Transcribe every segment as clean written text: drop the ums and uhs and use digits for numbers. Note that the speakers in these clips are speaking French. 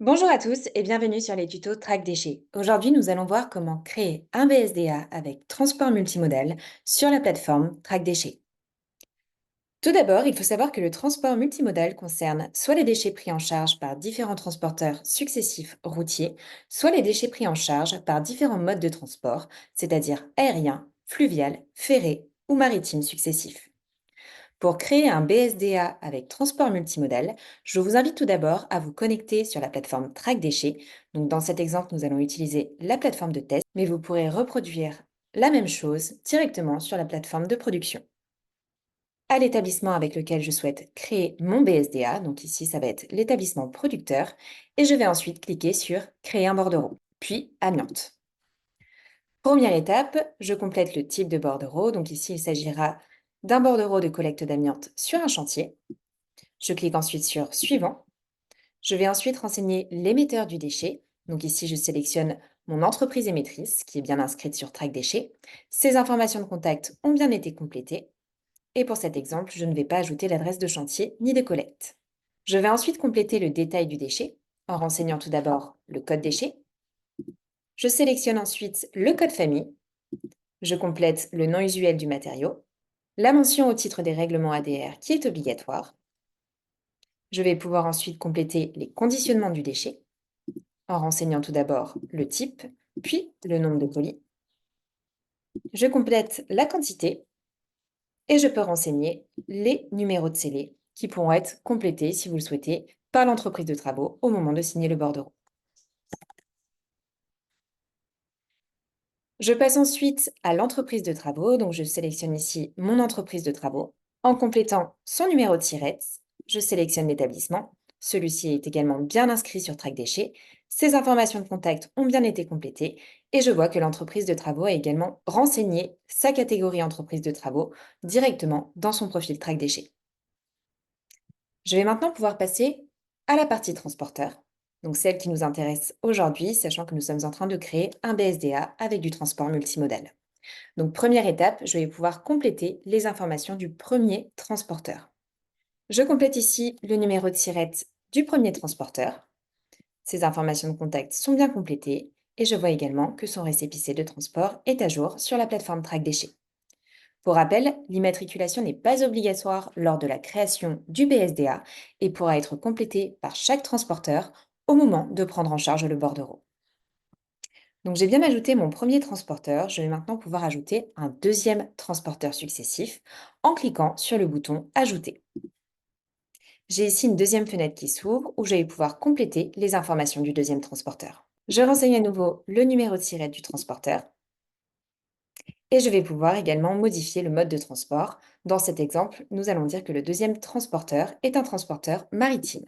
Bonjour à tous et bienvenue sur les tutos Track Déchets. Aujourd'hui, nous allons voir comment créer un BSDA avec transport multimodal sur la plateforme Track Déchets. Tout d'abord, il faut savoir que le transport multimodal concerne soit les déchets pris en charge par différents transporteurs successifs routiers, soit les déchets pris en charge par différents modes de transport, c'est-à-dire aérien, fluvial, ferré ou maritime successifs. Pour créer un BSDA avec transport multimodal, je vous invite tout d'abord à vous connecter sur la plateforme Track Déchets. Donc dans cet exemple, nous allons utiliser la plateforme de test, mais vous pourrez reproduire la même chose directement sur la plateforme de production. À l'établissement avec lequel je souhaite créer mon BSDA, donc ici ça va être l'établissement producteur, et je vais ensuite cliquer sur Créer un bordereau, puis Amiante. Première étape, je complète le type de bordereau, donc ici il s'agira d'un bordereau de collecte d'amiante sur un chantier. Je clique ensuite sur Suivant. Je vais ensuite renseigner l'émetteur du déchet. Donc ici, je sélectionne mon entreprise émettrice qui est bien inscrite sur Track Déchets. Ces informations de contact ont bien été complétées. Et pour cet exemple, je ne vais pas ajouter l'adresse de chantier ni de collecte. Je vais ensuite compléter le détail du déchet en renseignant tout d'abord le code déchet. Je sélectionne ensuite le code famille. Je complète le nom usuel du matériau, la mention au titre des règlements ADR qui est obligatoire. Je vais pouvoir ensuite compléter les conditionnements du déchet en renseignant tout d'abord le type, puis le nombre de colis. Je complète la quantité et je peux renseigner les numéros de scellés qui pourront être complétés, si vous le souhaitez, par l'entreprise de travaux au moment de signer le bordereau. Je passe ensuite à l'entreprise de travaux, donc je sélectionne ici mon entreprise de travaux. En complétant son numéro de SIRET, je sélectionne l'établissement. Celui-ci est également bien inscrit sur Track Déchets. Ces informations de contact ont bien été complétées et je vois que l'entreprise de travaux a également renseigné sa catégorie entreprise de travaux directement dans son profil Track Déchets. Je vais maintenant pouvoir passer à la partie transporteur, donc celle qui nous intéresse aujourd'hui, sachant que nous sommes en train de créer un BSDA avec du transport multimodal. Donc première étape, je vais pouvoir compléter les informations du premier transporteur. Je complète ici le numéro de SIRET du premier transporteur. Ces informations de contact sont bien complétées et je vois également que son récépissé de transport est à jour sur la plateforme Track Déchets. Pour rappel, l'immatriculation n'est pas obligatoire lors de la création du BSDA et pourra être complétée par chaque transporteur au moment de prendre en charge le bordereau. Donc j'ai bien ajouté mon premier transporteur, je vais maintenant pouvoir ajouter un deuxième transporteur successif en cliquant sur le bouton Ajouter. J'ai ici une deuxième fenêtre qui s'ouvre où je vais pouvoir compléter les informations du deuxième transporteur. Je renseigne à nouveau le numéro de SIRET du transporteur et je vais pouvoir également modifier le mode de transport. Dans cet exemple, nous allons dire que le deuxième transporteur est un transporteur maritime.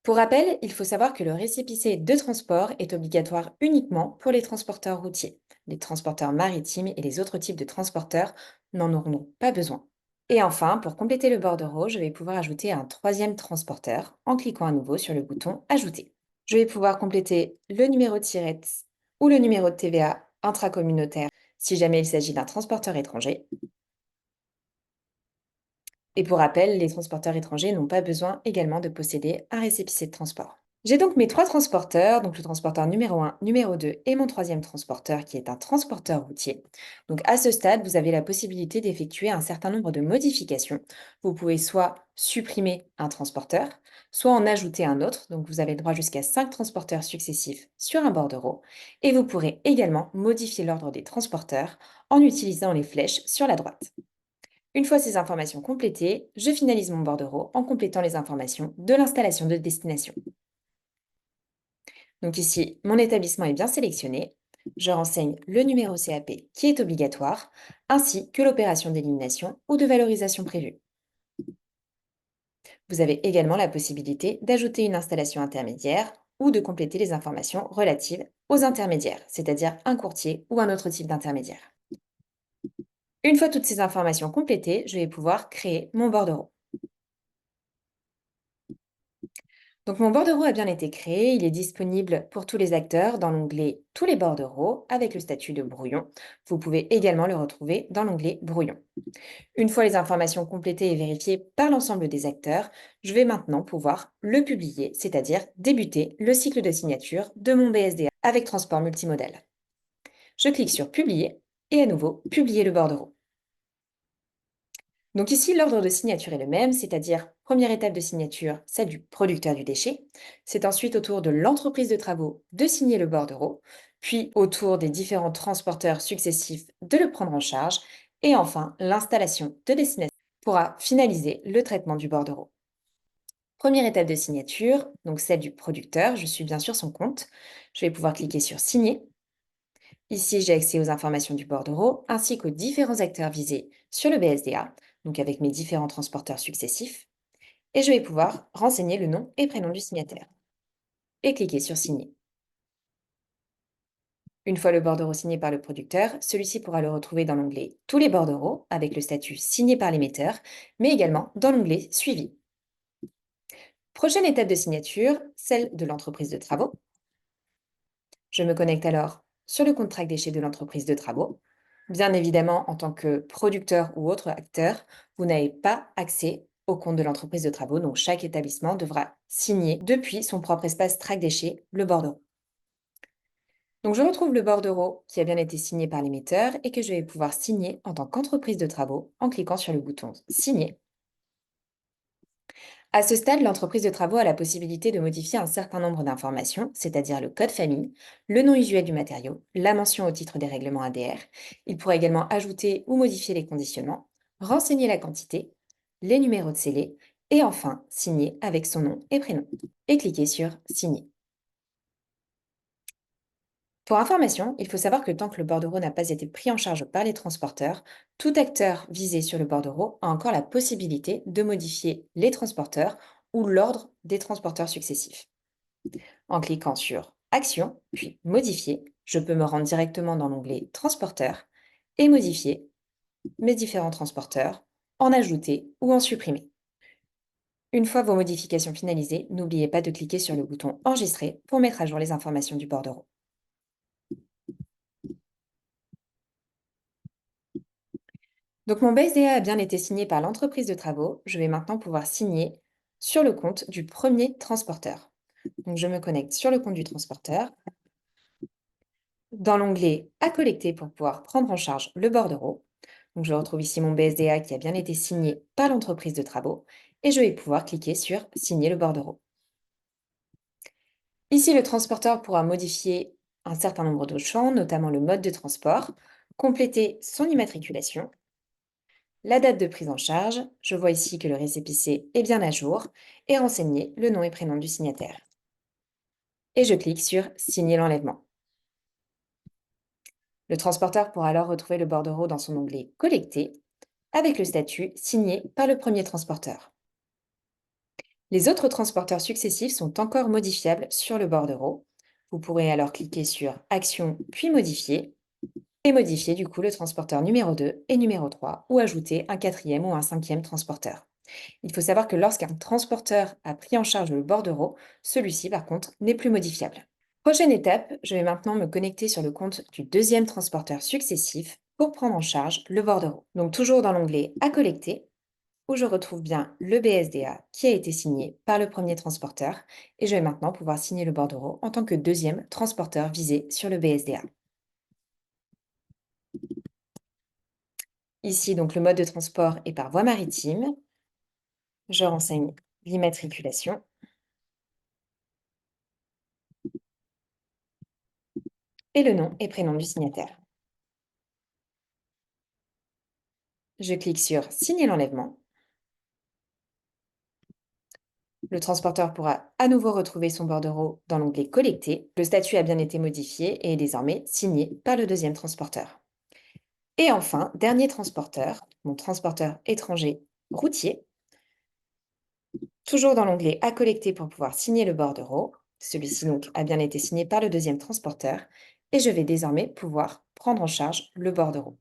Pour rappel, il faut savoir que le récépissé de transport est obligatoire uniquement pour les transporteurs routiers. Les transporteurs maritimes et les autres types de transporteurs n'en auront donc pas besoin. Et enfin, pour compléter le bordereau, je vais pouvoir ajouter un troisième transporteur en cliquant à nouveau sur le bouton Ajouter. Je vais pouvoir compléter le numéro de SIRET ou le numéro de TVA intracommunautaire si jamais il s'agit d'un transporteur étranger. Et pour rappel, les transporteurs étrangers n'ont pas besoin également de posséder un récépissé de transport. J'ai donc mes trois transporteurs, donc le transporteur numéro 1, numéro 2 et mon troisième transporteur qui est un transporteur routier. Donc à ce stade, vous avez la possibilité d'effectuer un certain nombre de modifications. Vous pouvez soit supprimer un transporteur, soit en ajouter un autre. Donc vous avez le droit jusqu'à 5 transporteurs successifs sur un bordereau. Et vous pourrez également modifier l'ordre des transporteurs en utilisant les flèches sur la droite. Une fois ces informations complétées, je finalise mon bordereau en complétant les informations de l'installation de destination. Donc ici, mon établissement est bien sélectionné. Je renseigne le numéro CAP qui est obligatoire, ainsi que l'opération d'élimination ou de valorisation prévue. Vous avez également la possibilité d'ajouter une installation intermédiaire ou de compléter les informations relatives aux intermédiaires, c'est-à-dire un courtier ou un autre type d'intermédiaire. Une fois toutes ces informations complétées, je vais pouvoir créer mon bordereau. Donc mon bordereau a bien été créé, il est disponible pour tous les acteurs dans l'onglet Tous les bordereaux avec le statut de brouillon. Vous pouvez également le retrouver dans l'onglet Brouillon. Une fois les informations complétées et vérifiées par l'ensemble des acteurs, je vais maintenant pouvoir le publier, c'est-à-dire débuter le cycle de signature de mon BSDA avec transport multimodal. Je clique sur Publier et à nouveau Publier le bordereau. Donc ici, l'ordre de signature est le même, c'est-à-dire première étape de signature, celle du producteur du déchet. C'est ensuite au tour de l'entreprise de travaux de signer le bordereau, puis au tour des différents transporteurs successifs de le prendre en charge, et enfin l'installation de destination pourra finaliser le traitement du bordereau. Première étape de signature, donc celle du producteur, je suis bien sûr son compte. Je vais pouvoir cliquer sur Signer. Ici, j'ai accès aux informations du bordereau ainsi qu'aux différents acteurs visés sur le BSDA, donc avec mes différents transporteurs successifs, et je vais pouvoir renseigner le nom et prénom du signataire et cliquer sur Signer. Une fois le bordereau signé par le producteur, celui-ci pourra le retrouver dans l'onglet Tous les bordereaux avec le statut Signé par l'émetteur, mais également dans l'onglet Suivi. Prochaine étape de signature, celle de l'entreprise de travaux. Je me connecte alors sur le compte track déchets de l'entreprise de travaux. Bien évidemment, en tant que producteur ou autre acteur, vous n'avez pas accès au compte de l'entreprise de travaux, donc chaque établissement devra signer depuis son propre espace track déchets, le bordereau. Donc je retrouve le bordereau qui a bien été signé par l'émetteur et que je vais pouvoir signer en tant qu'entreprise de travaux en cliquant sur le bouton Signer. À ce stade, l'entreprise de travaux a la possibilité de modifier un certain nombre d'informations, c'est-à-dire le code famille, le nom usuel du matériau, la mention au titre des règlements ADR. Il pourra également ajouter ou modifier les conditionnements, renseigner la quantité, les numéros de scellés et enfin signer avec son nom et prénom. Et cliquer sur Signer. Pour information, il faut savoir que tant que le bordereau n'a pas été pris en charge par les transporteurs, tout acteur visé sur le bordereau a encore la possibilité de modifier les transporteurs ou l'ordre des transporteurs successifs. En cliquant sur Action, puis Modifier, je peux me rendre directement dans l'onglet Transporteurs et modifier mes différents transporteurs, en ajouter ou en supprimer. Une fois vos modifications finalisées, n'oubliez pas de cliquer sur le bouton Enregistrer pour mettre à jour les informations du bordereau. Donc mon BSDA a bien été signé par l'entreprise de travaux. Je vais maintenant pouvoir signer sur le compte du premier transporteur. Donc je me connecte sur le compte du transporteur, dans l'onglet À collecter pour pouvoir prendre en charge le bordereau. Donc je retrouve ici mon BSDA qui a bien été signé par l'entreprise de travaux et je vais pouvoir cliquer sur Signer le bordereau. Ici, le transporteur pourra modifier un certain nombre de champs, notamment le mode de transport, compléter son immatriculation, la date de prise en charge, je vois ici que le récépissé est bien à jour, et renseigner le nom et prénom du signataire. Et je clique sur Signer l'enlèvement. Le transporteur pourra alors retrouver le bordereau dans son onglet Collecté, avec le statut signé par le premier transporteur. Les autres transporteurs successifs sont encore modifiables sur le bordereau. Vous pourrez alors cliquer sur Action puis Modifier et modifier du coup le transporteur numéro 2 et numéro 3 ou ajouter un quatrième ou un cinquième transporteur. Il faut savoir que lorsqu'un transporteur a pris en charge le bordereau, celui-ci par contre n'est plus modifiable. Prochaine étape, je vais maintenant me connecter sur le compte du deuxième transporteur successif pour prendre en charge le bordereau. Donc toujours dans l'onglet À collecter, où je retrouve bien le BSDA qui a été signé par le premier transporteur et je vais maintenant pouvoir signer le bordereau en tant que deuxième transporteur visé sur le BSDA. Ici, donc le mode de transport est par voie maritime. Je renseigne l'immatriculation et le nom et prénom du signataire. Je clique sur Signer l'enlèvement. Le transporteur pourra à nouveau retrouver son bordereau dans l'onglet Collecté. Le statut a bien été modifié et est désormais signé par le deuxième transporteur. Et enfin, dernier transporteur, mon transporteur étranger routier, toujours dans l'onglet À collecter pour pouvoir signer le bordereau. Celui-ci donc a bien été signé par le deuxième transporteur et je vais désormais pouvoir prendre en charge le bordereau.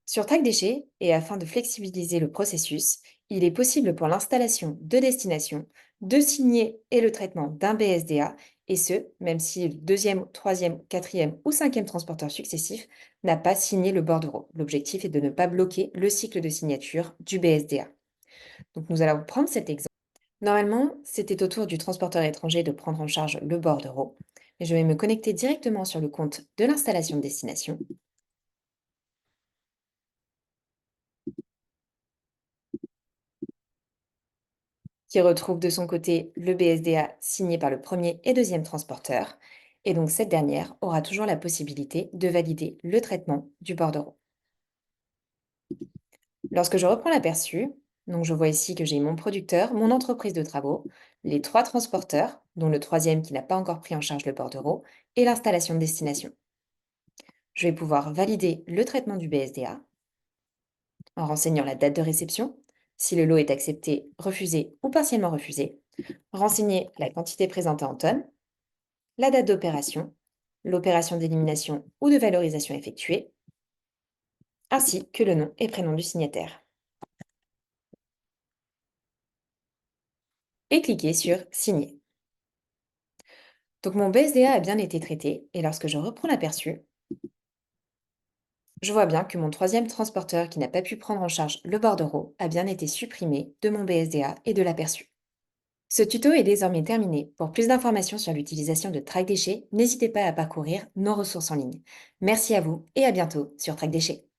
Sur Track Déchets, et afin de flexibiliser le processus, il est possible pour l'installation de destination de signer et le traitement d'un BSDA, et ce, même si le deuxième, troisième, quatrième ou cinquième transporteur successif n'a pas signé le bordereau. L'objectif est de ne pas bloquer le cycle de signature du BSDA. Donc nous allons prendre cet exemple. Normalement, c'était au tour du transporteur étranger de prendre en charge le bordereau, mais je vais me connecter directement sur le compte de l'installation de destination, qui retrouve de son côté le BSDA signé par le premier et deuxième transporteur, et donc cette dernière aura toujours la possibilité de valider le traitement du bordereau. Lorsque je reprends l'aperçu, donc je vois ici que j'ai mon producteur, mon entreprise de travaux, les trois transporteurs, dont le troisième qui n'a pas encore pris en charge le bordereau, et l'installation de destination. Je vais pouvoir valider le traitement du BSDA en renseignant la date de réception, si le lot est accepté, refusé ou partiellement refusé, renseigner la quantité présentée en tonnes, la date d'opération, l'opération d'élimination ou de valorisation effectuée, ainsi que le nom et prénom du signataire. Et cliquer sur Signer. Donc mon BSDA a bien été traité et lorsque je reprends l'aperçu, je vois bien que mon troisième transporteur qui n'a pas pu prendre en charge le bordereau a bien été supprimé de mon BSDA et de l'aperçu. Ce tuto est désormais terminé. Pour plus d'informations sur l'utilisation de Track Déchets, n'hésitez pas à parcourir nos ressources en ligne. Merci à vous et à bientôt sur Track Déchets.